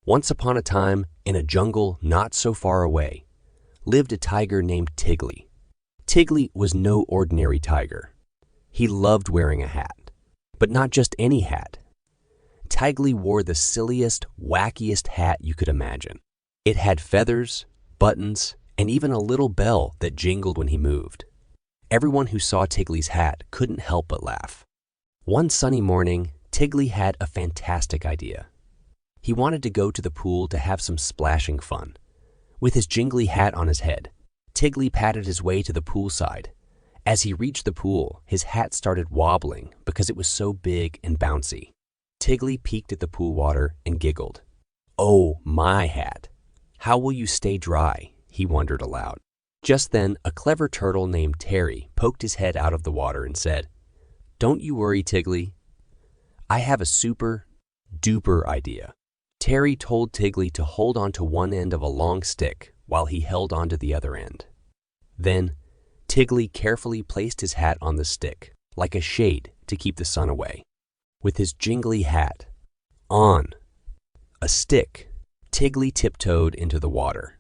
Once upon a time, in a jungle not so far away, lived a tiger named Tiggly. Tiggly was no ordinary tiger. He loved wearing a hat, but not just any hat. Tiggly wore the silliest, wackiest hat you could imagine. It had feathers, buttons, and even a little bell that jingled when he moved. Everyone who saw Tiggly's hat couldn't help but laugh. One sunny morning, Tiggly had a fantastic idea. He wanted to go to the pool to have some splashing fun. With his jingly hat on his head, Tiggly padded his way to the poolside. As he reached the pool, his hat started wobbling because it was so big and bouncy. Tiggly peeked at the pool water and giggled. "Oh, my hat! How will you stay dry?" he wondered aloud. Just then, a clever turtle named Terry poked his head out of the water and said, "Don't you worry, Tiggly. I have a super-duper idea." Terry told Tiggly to hold on to one end of a long stick while he held on to the other end. Then, Tiggly carefully placed his hat on the stick, like a shade to keep the sun away. With his jingly hat on a stick, Tiggly tiptoed into the water.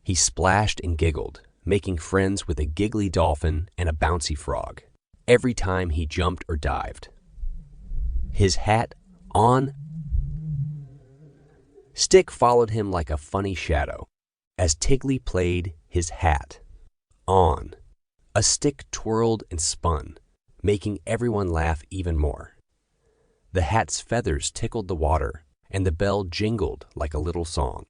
He splashed and giggled, making friends with a giggly dolphin and a bouncy frog every time he jumped or dived. His hat on stick followed him like a funny shadow. As Tiggly played his hat on, a stick twirled and spun, making everyone laugh even more. The hat's feathers tickled the water, and the bell jingled like a little song.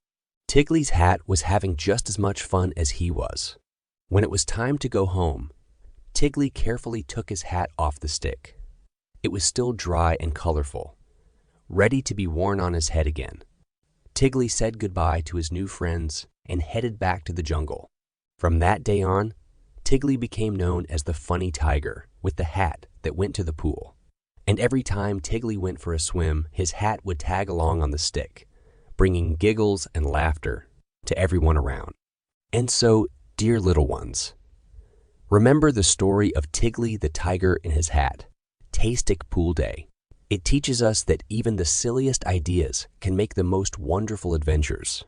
Tiggly's hat was having just as much fun as he was. When it was time to go home, Tiggly carefully took his hat off the stick. It was still dry and colorful, ready to be worn on his head again. Tiggly said goodbye to his new friends and headed back to the jungle. From that day on, Tiggly became known as the funny tiger with the hat that went to the pool. And every time Tiggly went for a swim, his hat would tag along on the stick, bringing giggles and laughter to everyone around. And so, dear little ones, remember the story of Tiggly the tiger and his hat, Hat-tastic Pool Day. It teaches us that even the silliest ideas can make the most wonderful adventures.